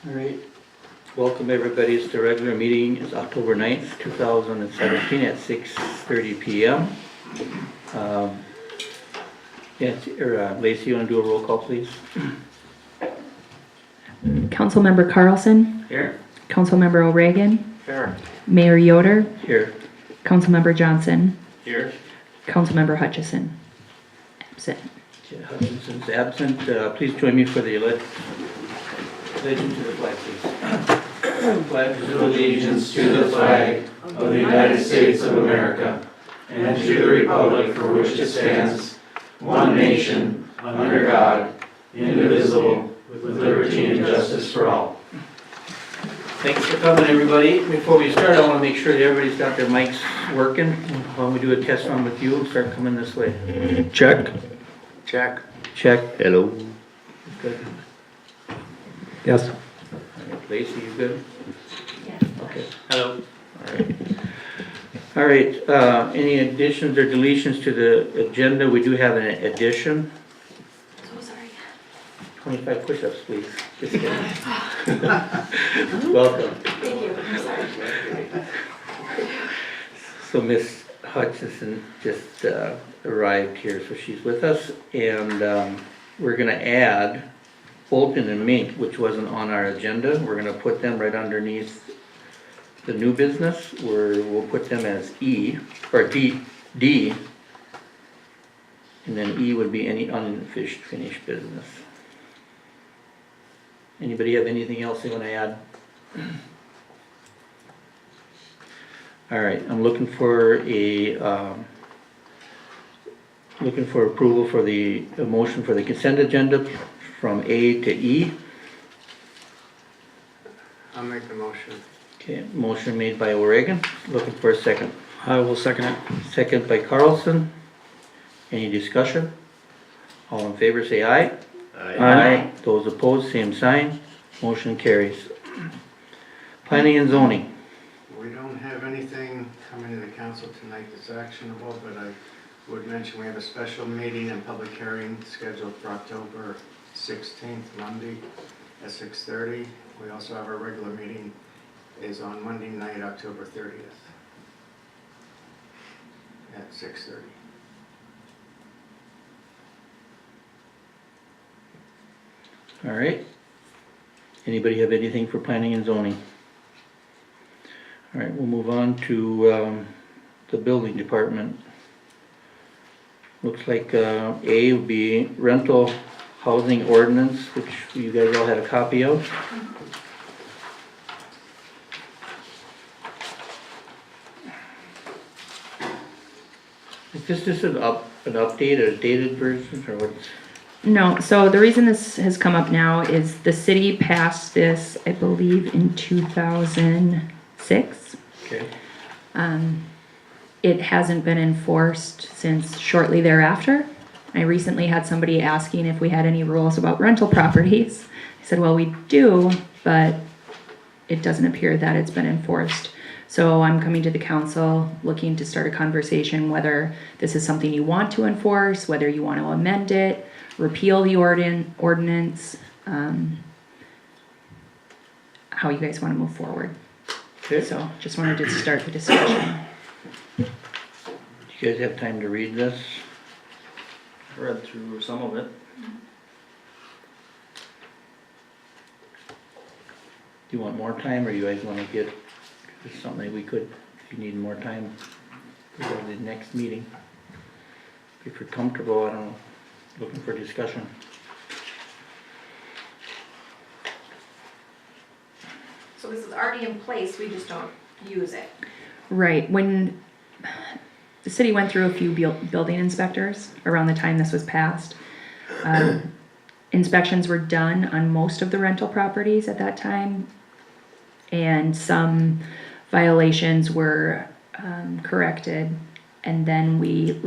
All right, welcome everybody. It's the regular meeting. It's October 9th, 2017 at 6:30 PM. Lacey, you want to do a roll call, please? Councilmember Carlson, Here. Councilmember O'Regan, Here. Mayor Yoder, Here. Councilmember Johnson, Here. Councilmember Hutchison. Absent. Hutchinson's absent. Please join me for the allegiance to the flag, please. Pledge Allegiance to the flag of the United States of America and to the republic for which it stands, one nation, under God, indivisible, with liberty and justice for all. Thanks for coming, everybody. Before we start, I want to make sure that everybody's got their mics working. Why don't we do a test run with you and start coming this way? Check. Check. Check. Hello. Good. Yes. All right, Lacey, you good? Yeah. Okay. Hello. All right, any additions or deletions to the agenda? We do have an addition. So sorry. 25 push-ups, please. Just kidding. Welcome. Thank you. I'm sorry. So Miss Hutchison just arrived here, so she's with us, and we're gonna add Fulton and Mink, which wasn't on our agenda. We're gonna put them right underneath the new business, where we'll put them as E, or D, and then E would be any unfinished business. Anybody have anything else they wanna add? All right, I'm looking for approval for a motion for the consent agenda from A to E. I'll make the motion. Okay, motion made by O'Regan, looking for a second. I will second it. Second by Carlson. Any discussion? All in favor say aye. Aye. Those opposed, same sign. Motion carries. Planning and zoning. We don't have anything coming to the council tonight that's actionable, but I would mention we have a special meeting and public hearing scheduled for October 16th, Monday at 6:30. We also have our regular meeting is on Monday night, October 30th at 6:30. All right. Anybody have anything for planning and zoning? All right, we'll move on to the building department. Looks like A would be rental housing ordinance, which you guys all had a copy of. Is this an update, a dated version, or what's? No, so the reason this has come up now is the city passed this, I believe, in 2006. Okay. It hasn't been enforced since shortly thereafter. I recently had somebody asking if we had any rules about rental properties. I said, well, we do, but it doesn't appear that it's been enforced. So I'm coming to the council looking to start a conversation whether this is something you want to enforce, whether you want to amend it, repeal the ordinance, how you guys want to move forward. Okay. So just wanted to start the discussion. Do you guys have time to read this? I read through some of it. Do you want more time, or you guys want to get, it's something that we could, if you need more time, go to the next meeting. If you're comfortable, I don't know, looking for discussion. So this is already in place, we just don't use it. Right, when the city went through a few building inspectors around the time this was passed, inspections were done on most of the rental properties at that time, and some violations were corrected, and then we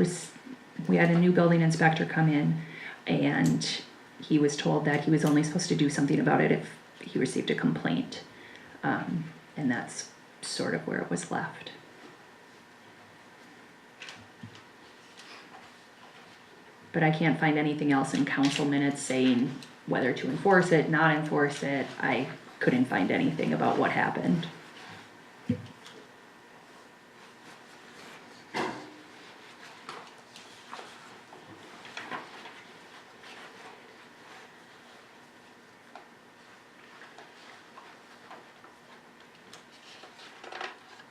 had a new building inspector come in, and he was told that he was only supposed to do something about it if he received a complaint, and that's sort of where it was left. But I can't find anything else in council minutes saying whether to enforce it, not enforce it. I couldn't find anything about what happened.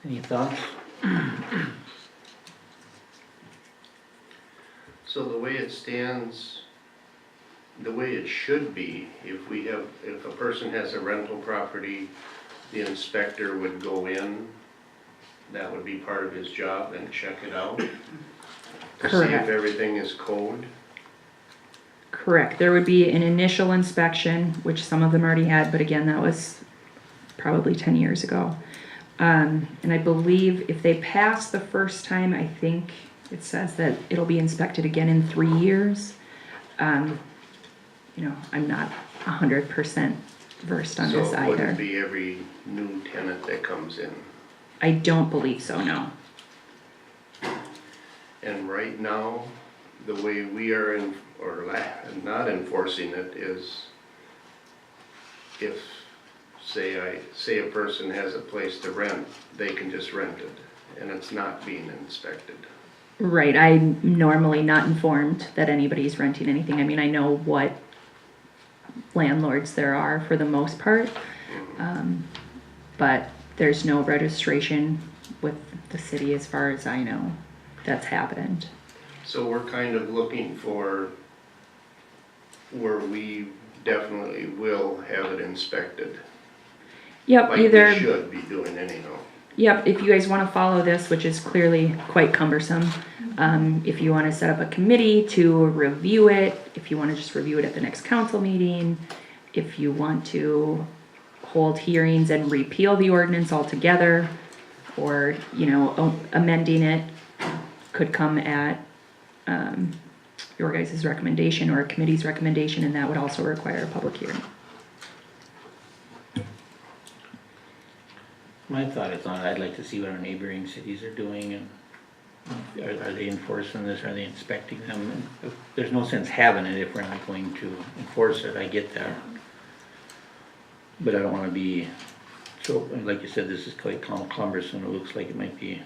Any thoughts? So the way it stands, the way it should be, if a person has a rental property, the inspector would go in, that would be part of his job, and check it out. To see Correct. if everything is code. Correct. There would be an initial inspection, which some of them already had, but again, that was probably 10 years ago. And I believe if they pass the first time, I think it says that it'll be inspected again in 3 years. You know, I'm not 100% versed on this So it either. wouldn't be every new tenant that comes in. I don't believe so, no. And right now, the way we are not enforcing it is if, say a person has a place to rent, they can just rent it, and it's not being inspected. Right, I'm normally not informed that anybody's renting anything. I mean, I know what landlords there are for the most part, but there's no registration with the city as far as I know that's happened. So we're kind of looking for where we definitely will have it inspected, Yep, like either. we should be doing anyhow. Yep, if you guys wanna follow this, which is clearly quite cumbersome, if you wanna set up a committee to review it, if you wanna just review it at the next council meeting, if you want to hold hearings and repeal the ordinance altogether, or, you know, amending it could come at, your guys' recommendation or a committee's recommendation, and that would also require a public hearing. My thought is on, I'd like to see what our neighboring cities are doing, and are they enforcing this, are they inspecting them? And there's no sense having it if we're not going to enforce it, I get that. But I don't wanna be, so, like you said, this is quite cumbersome, it looks like it might be.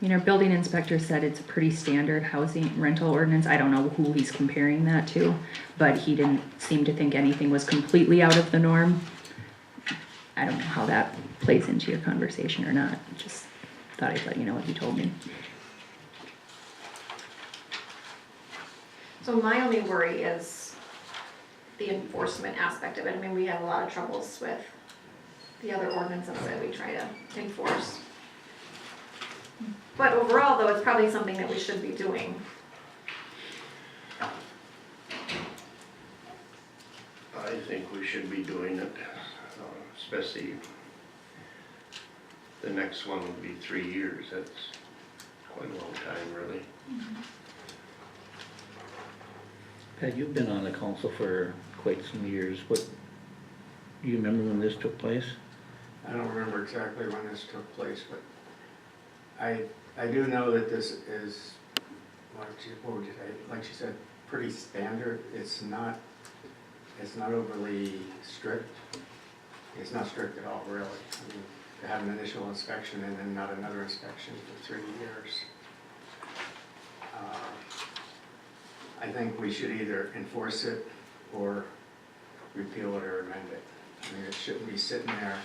You know, building inspector said it's a pretty standard housing rental ordinance. I don't know who he's comparing that to, but he didn't seem to think anything was completely out of the norm. I don't know how that plays into your conversation or not. Just thought I'd let you know what he told me. So my only worry is the enforcement aspect of it. I mean, we have a lot of troubles with the other ordinances that we try to enforce. But overall, though, it's probably something that we should be doing. I think we should be doing it, especially the next one would be 3 years, that's quite a long time, really. Pat, you've been on the council for quite some years, do you remember when this took place? I don't remember exactly when this took place, but I do know that this is, what would you say, like she said, pretty standard. It's not overly strict. It's not strict at all, really. I mean, to have an initial inspection and then not another inspection for 3 years. I think we should either enforce it or repeal it or amend it. I mean, it shouldn't be sitting there,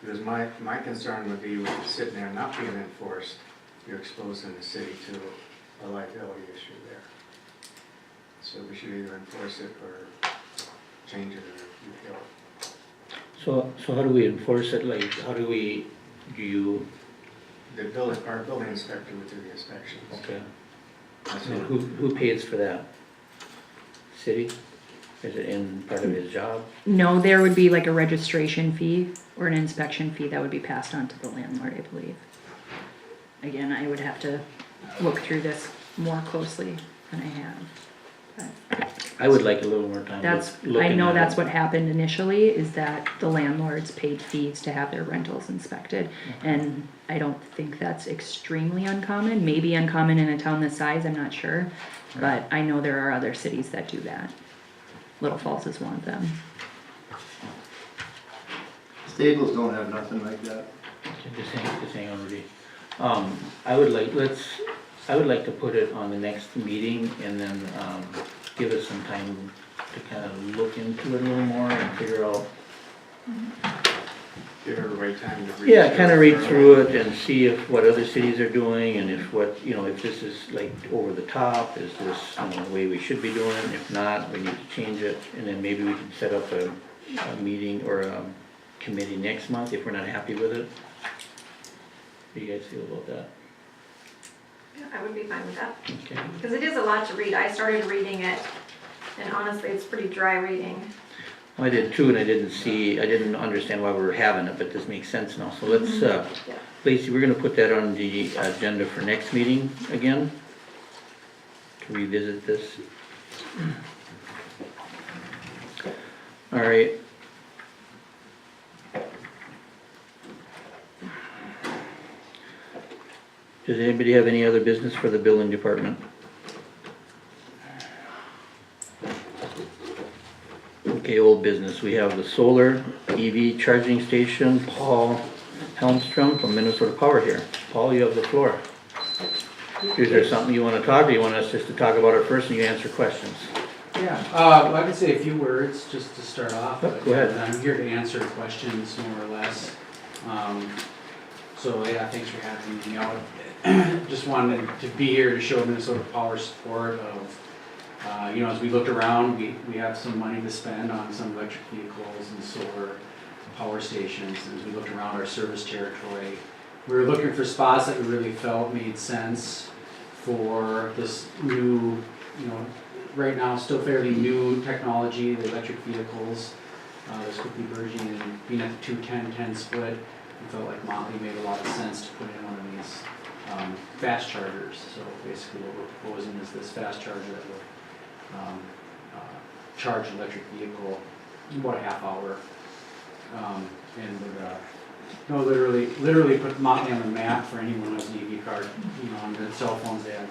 because my concern would be with it sitting there not being enforced, you're exposing the city to a liability issue there. So we should either enforce it or change it or repeal it. So how do we enforce it, like, Our building inspector would do the inspections. okay, That's and all. who pays for that? City? Is it in part of his job? No, there would be like a registration fee or an inspection fee that would be passed on to the landlord, I believe. Again, I would have to look through this more closely than I have. But I would like a little more time that's, looking I know at that's it. what happened initially, is that the landlords paid fees to have their rentals inspected. And I don't think that's extremely uncommon, maybe uncommon in a town this size, I'm not sure. But I know there are other cities that do that. Little Falls is one of them. Staples don't have nothing like that. Just hang on, Rudy. I would like to put it on the next meeting and then, give us some time to kind of look into it a little more and figure out. Give everybody time to read. Yeah, kind of read through it and see if what other cities are doing and if what, if this is like over the top, is this, the way we should be doing it? If not, we need to change it, and then maybe we can set up a meeting or a committee next month if we're not happy with it. How do you guys feel about that? Yeah, I would be fine with that, Okay. because it is a lot to read. I started reading it, and honestly, it's pretty dry reading. I did too, and I didn't understand why we were having it, but this makes sense now. So let's, Yeah. Lacey, we're gonna put that on the agenda for next meeting again, to revisit this. All right. Does anybody have any other business for the building department? Okay, old business, we have the solar EV charging station, Paul Helmstrom from Minnesota Power here. Paul, you have the floor. Is there something you wanna talk, or you want us just to talk about it first and you answer questions? Yeah, I could say a few words just to start off. Yep, but go ahead. I'm here to answer questions more or less. So yeah, thanks for having me out. Just wanted to be here to show Minnesota Power support of, as we looked around, we have some money to spend on some electric vehicles and solar power stations. As we looked around our service territory, we were looking for spots that we really felt made sense for this new, right now still fairly new technology, the electric vehicles. That's quickly burgeoning, and being at the 2-10-10 split, we felt like Motley made a lot of sense to put in one of these fast chargers. So basically what we're proposing is this fast charger that will charge an electric vehicle in about a half hour. And would literally put Motley on the map for anyone who has an EV car. On their cell phones they have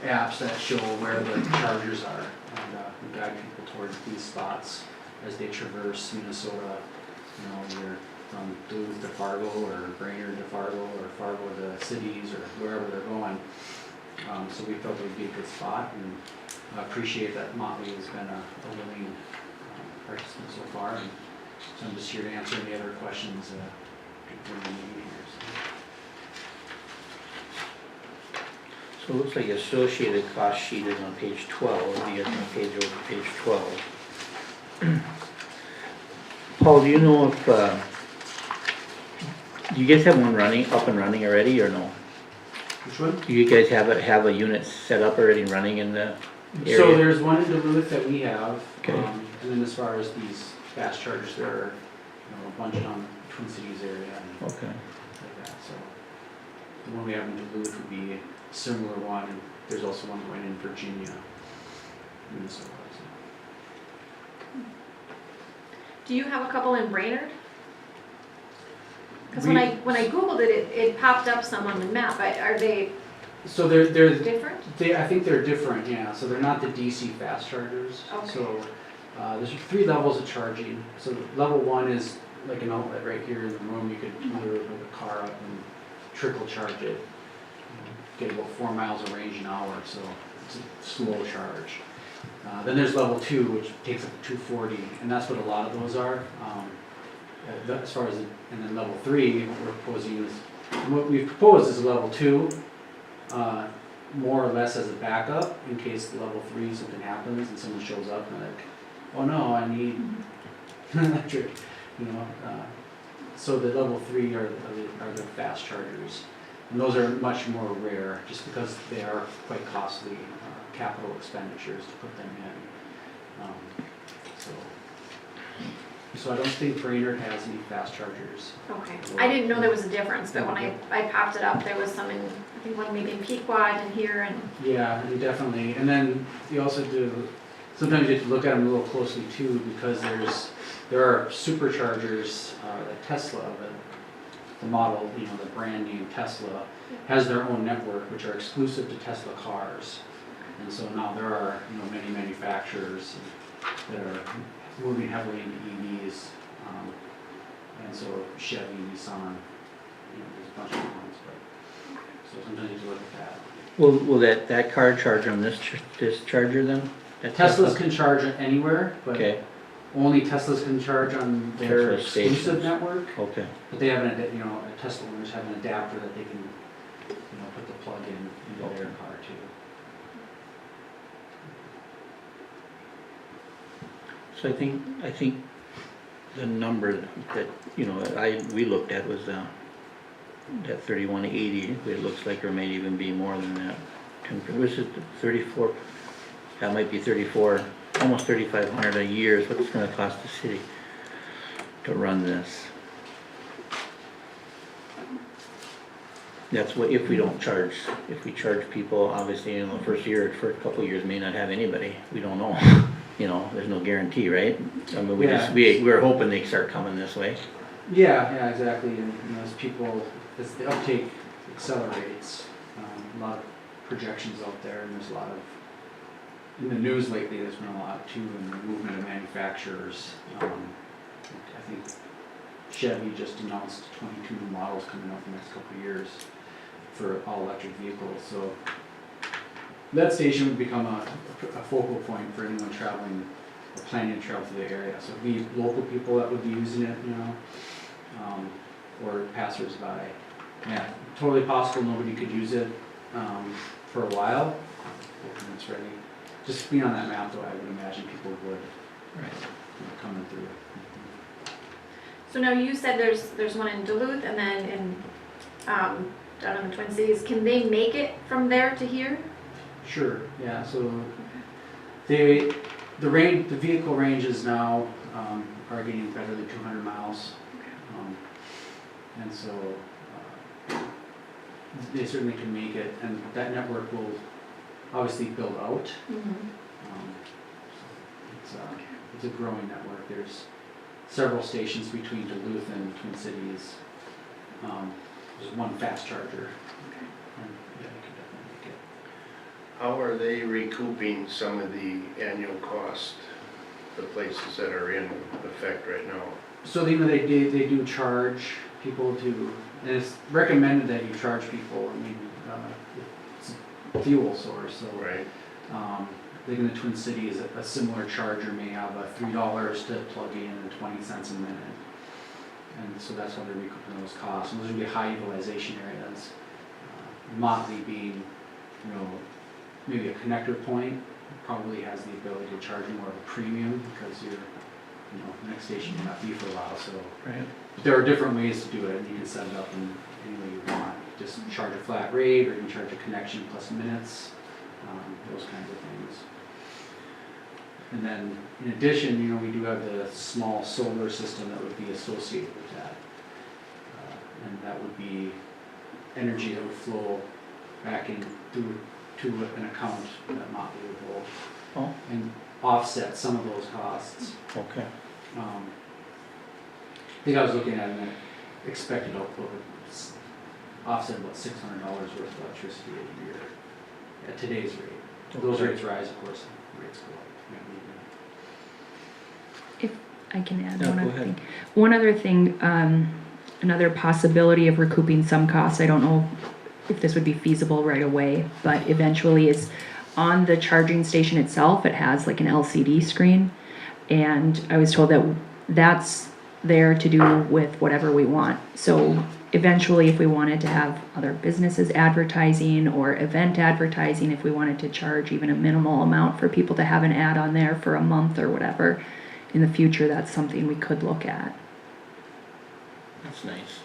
apps that show where the chargers are, and guide people towards these spots as they traverse Minnesota, either from Duluth to Fargo, or Brainerd to Fargo, or Fargo to cities, or wherever they're going. So we felt it would be a good spot, and I appreciate that Motley has been a willing participant so far, and so I'm just here to answer any other questions during the meeting here. So it looks like associated cost sheet is on page 12, you get the page over page 12. Paul, do you know if, do you guys have one up and running already, or no? Which one? Do you guys have a unit set up already and running in the area? So there's one in Duluth that we have, Okay. and then as far as these fast chargers, there are a bunch on the Twin Cities area and Okay, like that. So the one we have in Duluth would be a similar one, and there's also one going in Virginia, Minnesota. Do you have a couple in Brainerd? Because We- when I Googled it, it popped up some on the map. Are they So they're different? I think they're different, yeah. So they're not the DC fast chargers. Okay. So there's 3 levels of charging. So level 1 is like an outlet right here in the room. You could literally put a car up and trickle charge it. Get about 4 miles of range an hour, so it's a slow charge. Then there's level 2, which takes up to 240, and that's what a lot of those are. As far as, and then level 3, what we're proposing is, what we've proposed is a level 2, more or less as a backup in case level 3 something happens and someone shows up and they're like, oh no, I need electric, So the level 3 are the fast chargers, and those are much more rare just because they are quite costly capital expenditures to put them in. So I don't think Brainerd has any fast chargers. Okay. I didn't know there was a difference, but when I popped it up, there was some in, I think one maybe in Pequot and here and. Yeah, and definitely. And then you also do, sometimes you have to look at them a little closely too, because there are superchargers that Tesla, the model, the brand name Tesla, has their own network, which are exclusive to Tesla cars. And so now there are, many manufacturers that are moving heavily into EVs. And so Chevy, Nissan, there's a bunch of ones, but, so sometimes you have to look at that. Will that car charge on this charger then? That Teslas Tesla? can charge it anywhere, but Okay, only Teslas can charge on their Charge exclusive stations. network. okay. But they have a Tesla owners have an adapter that they can, put the plug in into their car too. So I think the number that, we looked at was, that 3180, it looks like there may even be more than that. Was it 34, that might be 34, almost 3,500 a year is what it's gonna cost the city to run this. That's what, if we charge people, obviously, the first year, for a couple of years, may not have anybody, we don't know. There's no guarantee, right? I mean, we're hoping they start coming this way. Yeah, exactly. And as the uptake accelerates, a lot of projections out there, and there's a lot of, in the news lately, there's been a lot too, in the movement of manufacturers. I think Chevy just announced 22 new models coming out in the next couple of years for all electric vehicles, so that station would become a focal point for anyone traveling or planning to travel to the area. So it'd be local people that would be using it, or passersby. Yeah, totally possible nobody could use it for a while. When it's ready. Just being on that map though, I would imagine people would coming through. So now you said there's one in Duluth and then in, down in the Twin Cities. Can they make it from there to here? Sure, yeah, so the vehicle ranges now are getting better than 200 miles. And so they certainly can make it, and that network will obviously build out. It's a growing network. There's several stations between Duluth and Twin Cities. There's one fast charger. And, yeah, you can definitely make it. How are they recouping some of the annual cost, the places that are in effect right now? So they do charge people to, and it's recommended that you charge people. I mean, it's a fuel source, so Right. I think in the Twin Cities, a similar charger may have $3 to plug in and 20 cents a minute. And so that's how they're recouping those costs. And those would be high utilization areas. Motley being, maybe a connector point, probably has the ability to charge more of a premium because you're, the next station may not be for a while. So Right. but there are different ways to do it, and you can set it up in any way you want. Just charge a flat rate, or you can charge a connection plus minutes, those kinds of things. And then, in addition, we do have the small solar system that would be associated with that. And that would be energy that would flow back in through to an account that Motley would hold. Oh. And offset some of those costs. Okay. I think I was looking at an expected output would offset about $600 worth of electricity a year at today's rate. Those rates rise, of course, rates go up. If I can add Yeah, one go other ahead. thing. One other thing, another possibility of recouping some costs, I don't know if this would be feasible right away, but eventually is on the charging station itself, it has like an LCD screen. And I was told that that's there to do with whatever we want. So eventually, if we wanted to have other businesses advertising or event advertising, if we wanted to charge even a minimal amount for people to have an ad on there for a month or whatever, in the future, that's something we could look at. That's nice.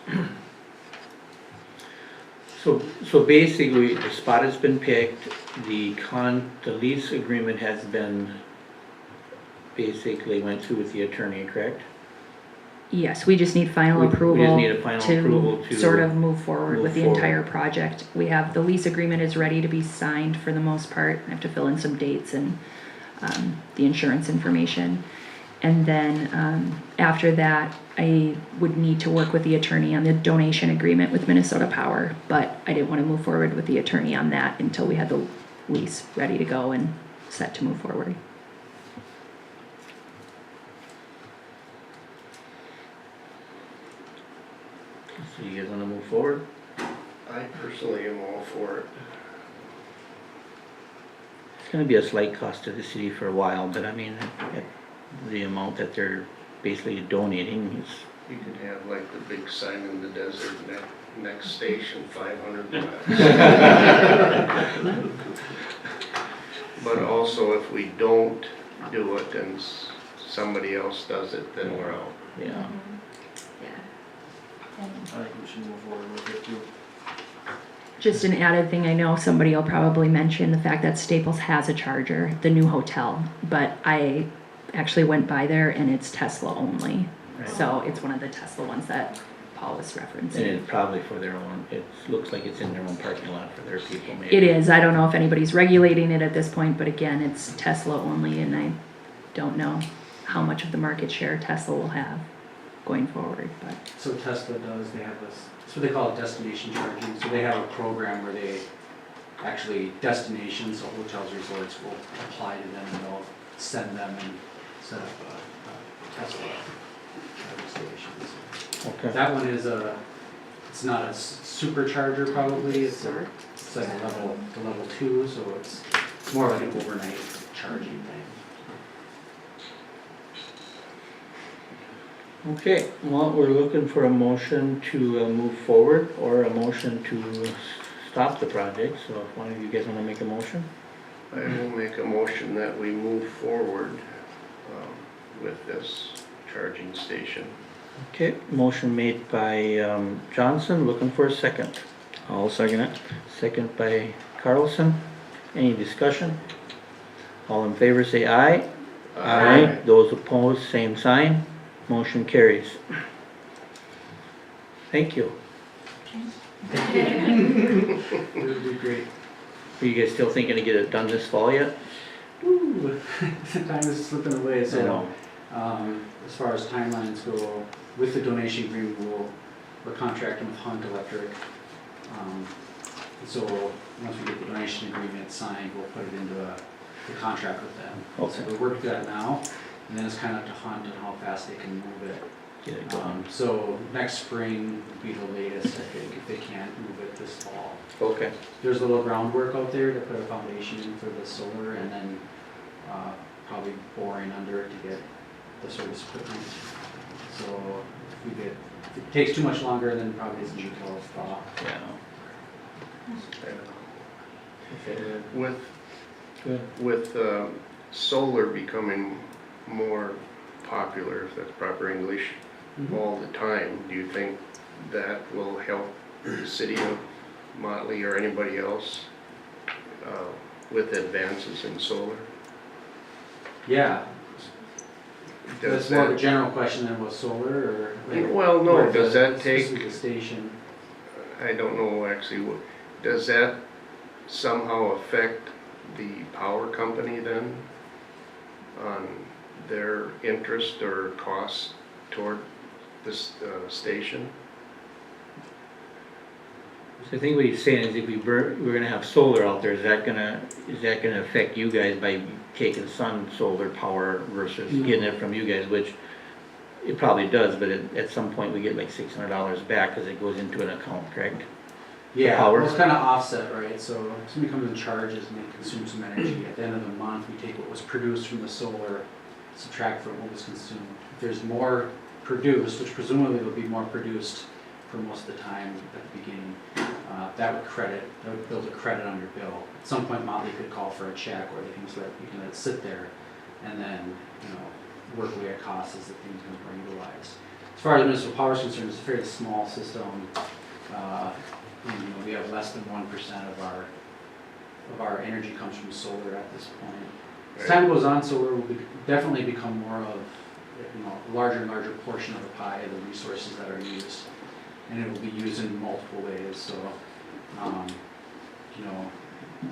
So basically, the spot has been picked, the lease agreement has been, basically went through with the attorney, correct? Yes, we just need final We just approval need a final approval to sort of move forward with the move entire project. We have, the lease agreement is ready to be signed for the most part. I have to fill in some dates and the insurance information. And then after that, I would need to work with the attorney on the donation agreement with Minnesota Power, but I didn't want to move forward with the attorney on that until we had the lease ready to go and set to move forward. So you guys wanna move forward? I personally am all for it. It's gonna be a slight cost to the city for a while, but I mean, the amount that they're basically donating is, You could have like the big sign in the desert, next station, 500 bucks. But also, if we don't do it and somebody else does it, then we're out. yeah. Yeah. I think we should move forward with it too. Just an added thing, I know somebody will probably mention the fact that Staples has a charger, the new hotel, but I actually went by there and it's Tesla only. Right. So it's one of the Tesla ones that Paul was And referencing. it's probably for their own, it looks like it's in their own parking lot for their people maybe. It is, I don't know if anybody's regulating it at this point, but again, it's Tesla only and I don't know how much of the market share Tesla will have going forward, but. So Tesla does, they have this, it's what they call it destination charging, so they have a program where they actually, destinations, so hotels, resorts will apply to them and they'll send them and set up a Tesla charging stations. Okay, That one is it's not a supercharger probably, it's Sure. like a level 2, so it's more like an overnight charging thing. okay, well, we're looking for a motion to move forward or a motion to stop the project, so if one of you guys wanna make a motion? I will make a motion that we move forward with this charging station. Okay, motion made by Johnson, looking for a second. I'll second it. Second by Carlson. Any discussion? All in favor say aye. Aye. Those opposed, same sign. Motion carries. Thank you. It would be great. Are you guys still thinking to get it done this fall yet? Ooh, time is slipping away, I so, know. as far as timelines go, with the donation agreement, we're contracting with Hunt Electric. So, once we get the donation agreement signed, we'll put it into the contract with them. Okay. So we're working through that now, and then it's kind of up to Hunt and how fast they can move it. Get it going. So, next spring would be the latest, I think, if they can't move it this fall. Okay, There's a little groundwork out there to put a foundation in for the solar and then probably boring under it to get the service equipment. So if it takes too much longer, then probably isn't until fall. yeah. Okay, With good. With solar becoming more popular, if that's proper English, all the time, do you think that will help the city of Motley or anybody else with advances in solar? Yeah, Does that's more of a that, general question than was solar or? like, well, no, or does the- that take, specifically the station? I don't know actually, does that somehow affect the power company then on their interest or cost toward this station? So I think what he's saying is if we're gonna have solar out there, is that gonna affect you guys by taking sun solar power versus getting it from you guys, which it probably does, but at some point we get like $600 back because it goes into an account, correct? Yeah, power. well, it's kind of offset, right? So if somebody comes and charges and they consume some energy, at the end of the month, we take what was produced from the solar, subtract from what was consumed. If there's more produced, which presumably will be more produced for most of the time at the beginning, that would build a credit on your bill. At some point, Motley could call for a check, or they can just you can let it sit there, and then, work away at costs as the thing's going to be utilized. As far as municipal power is concerned, it's a fairly small system. We have less than 1% of our energy comes from solar at this point. As time goes on, solar will definitely become more of, a larger and larger portion of the pie of the resources that are used, and it will be used in multiple ways. So,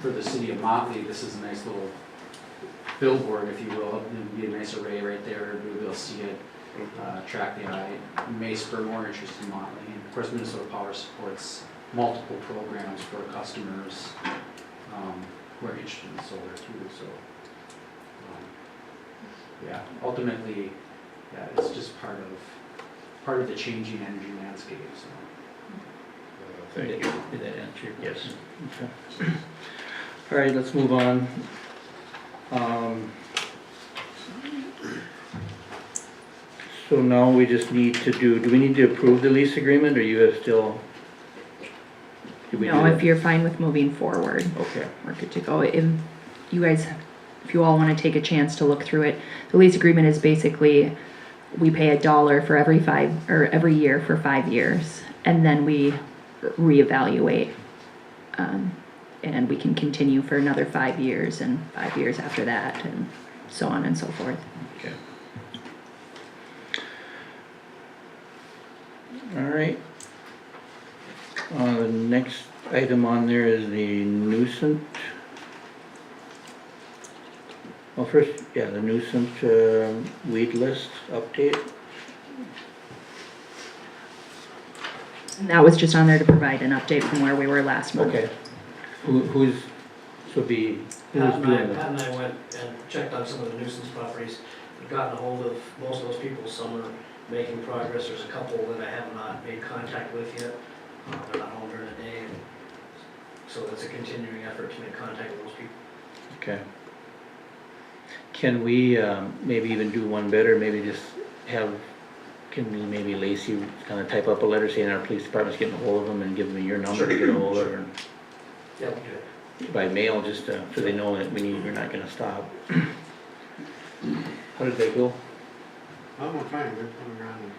for the city of Motley, this is a nice little billboard, if you will. It'll be a nice array right there. You'll be able to see it, track the eye. It may spur more interest in Motley. And of course, Minnesota Power supports multiple programs for customers who are interested in solar too. So, ultimately, it's just part of the changing energy landscape. So. Did that answer your question? Okay. All right, let's move on. So now we just need to do we need to approve the lease agreement, or you have still? Did we do No, that? if you're fine with moving forward, Okay, we're good to go. If you all wanna take a chance to look through it, the lease agreement is basically, we pay $1 for every year for 5 years, and then we reevaluate. And we can continue for another 5 years and 5 years after that, and so on and so forth. okay. All right. The next item on there is the nuisance. Well, first, yeah, the nuisance weed list update. And that was just on there to provide an update from where we were last month. Okay. Who's doing Pat and that? I went and checked on some of the nuisance properties. We've gotten a hold of most of those people. Some are making progress. There's a couple that I have not made contact with yet. They're not home during the day. So it's a continuing effort to make contact with those people. Okay. Can we maybe even do one better, maybe just maybe Lacey kind of type up a letter saying our police department's getting a hold of them and give them your number to get a hold of her Yeah, we'll do it. by mail, just so they know that we're not gonna stop. How did that go? Oh, we're fine, we're going around and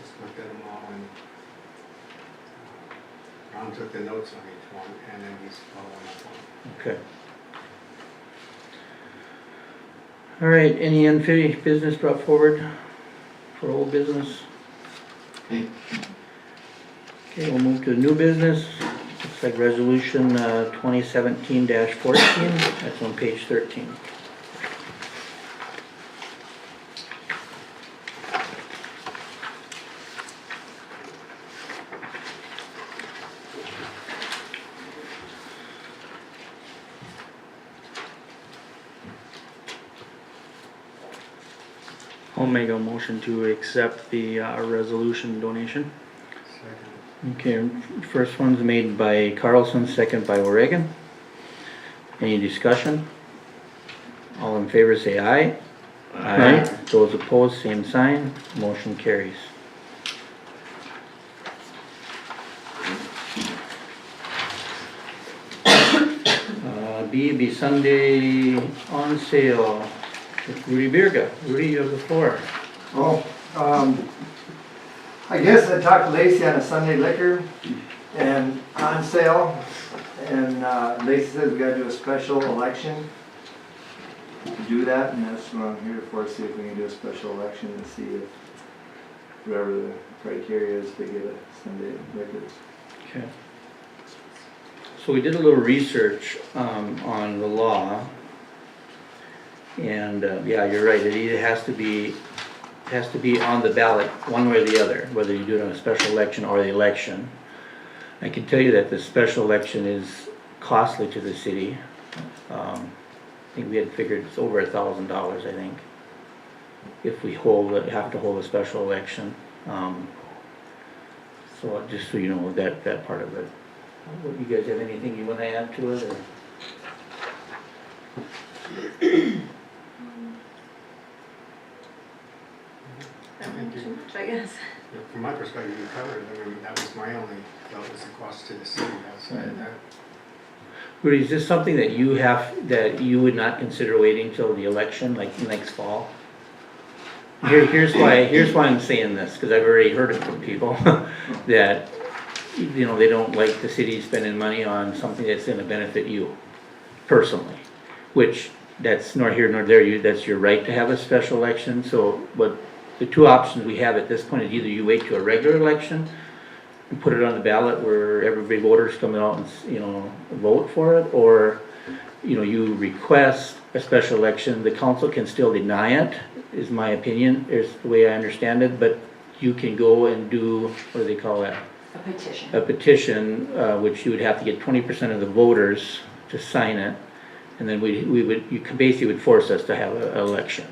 just looked at them all, and Ron took the notes on each one, and then he's following up on. Okay. All right, any unfinished business brought forward for old business? Okay, we'll move to new business. Looks like resolution 2017-14, that's on page 13. I'll make a motion to accept the resolution donation. Second. Okay, first one's made by Carlson, second by Oregon. Any discussion? All in favor say aye. Aye. Those opposed, same sign. Motion carries. B Sunday on sale with Rudy Birga. Rudy, you have the floor. Oh, I guess I talked to Lacey on a Sunday liquor and on sale, and Lacey says we gotta do a special election to do that, and that's what I'm here for, see if we can do a special election and see if whatever the criteria is to get a Sunday liquor. Okay. So we did a little research on the law, and yeah, you're right. It either has to be on the ballot one way or the other, whether you do it on a special election or the election. I can tell you that the special election is costly to the city. I think we had figured it's over $1,000. I think if we have to hold a special election. So just so you know that part of it. You guys have anything you want to add to it, or? Not too much, I guess. Yeah, from my perspective, you covered it. I mean, that was my only, thought was the cost to the city outside of that. Rudy, is this something that you would not consider waiting till the election, like next fall? Here's why I'm saying this, because I've already heard it from people, that, you know, they don't like the city spending money on something that's gonna benefit you personally, which that's nor here nor there, that's your right to have a special election. So, but the two options we have at this point is either you wait to a regular election and put it on the ballot where everybody voters come out and, you know, vote for it, or, you know, you request a special election. The council can still deny it, is my opinion, is the way I understand it, but you can go and do, what do they call that? A petition. A petition, which you would have to get 20% of the voters to sign it, and then you basically would force us to have an election.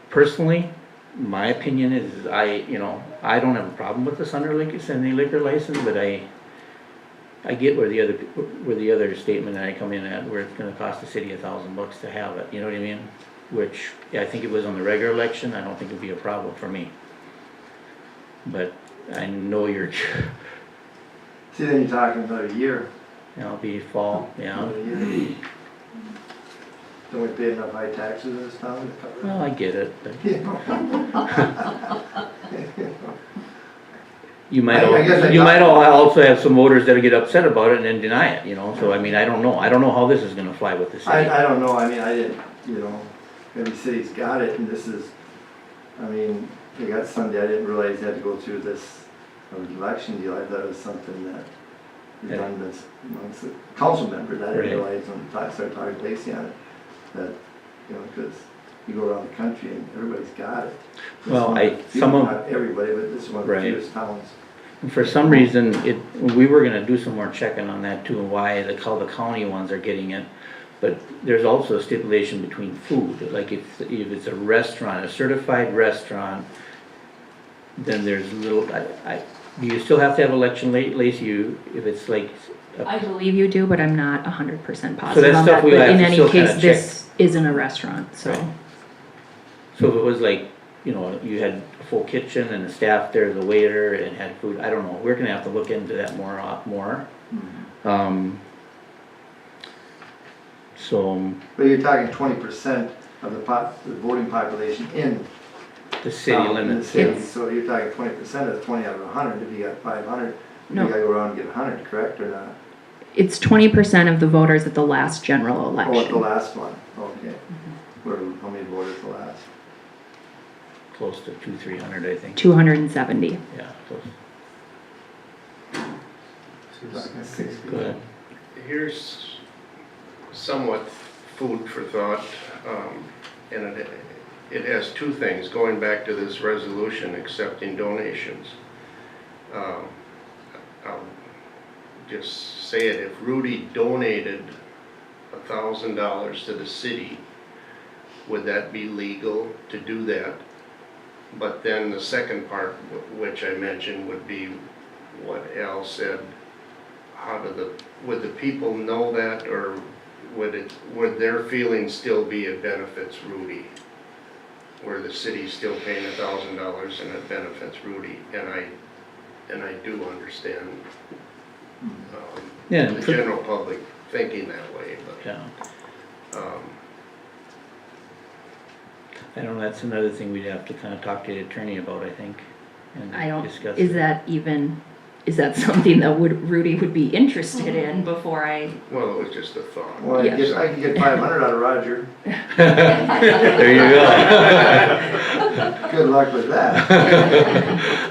Personally, my opinion is, I don't have a problem with the Sunday liquor license, but I get where the other statement that I come in at, where it's gonna cost the city $1,000 to have it, you know what I mean? Which, I think it was on the regular election, I don't think it'd be a problem for me. But I know See, then you're talking about a year. it'll be fall, yeah. About a year. Don't we pay enough high taxes in this town to cover it? Well, I get it, but You know? you might, I guess I you got- might also have some voters that'll get upset about it and then deny it, so I mean, I don't know how this is gonna fly with the city. I don't know, I mean, I didn't, every city's got it, and this is, I mean, they got Sunday, I didn't realize you had to go through this election deal, I thought it was something that is Yeah. done amongst the council members, I Right. didn't realize when I started talking to Lacey on it, that, because you go around the country and everybody's got it. This Well, one- Not everybody, but this is one of the Right. fewest towns. For some reason, we were gonna do some more checking on that too, and why how the county ones are getting it. But there's also a stipulation between food, like if it's a restaurant, a certified restaurant, then there's little, do you still have to have election Lacey, if it's like, I believe you do, but I'm not 100% positive that's on stuff that. we But have in to any still case, kinda this isn't a restaurant, so. Right. so if it was like, you had a full kitchen and the staff there, the waiter, and had food, I don't know, we're gonna have to look into that more. So, But you're talking 20% of the voting population in the city in the limits. city, It's- so you're talking 20% of 20 out of 100, if you got 500, you No. gotta go around and get 100, correct or not? It's 20% of the voters at the last general Oh, at the election. last one, okay. How many voters the last? Close to 200-300, I think, 270. yeah, close. Talking 60. Go ahead. Here's somewhat food for thought, and it has two things, going back to this resolution accepting donations. I'll just say it, if Rudy donated $1,000 to the city, would that be legal to do that? But then the second part, which I mentioned, would be what Al said. Would the people know that, or would their feeling still be it benefits Rudy? Where the city's still paying $1,000 and it benefits Rudy, and I do understand Yeah, the general public thinking that way, yeah. but, I don't know, that's another thing we'd have to kind of talk to the attorney about, I think, and I don't, discuss is it. that something that Rudy would be interested in before I, well, it was just a thought. Well, I Yes. could get 500 out of Roger. There you go. Good luck with that.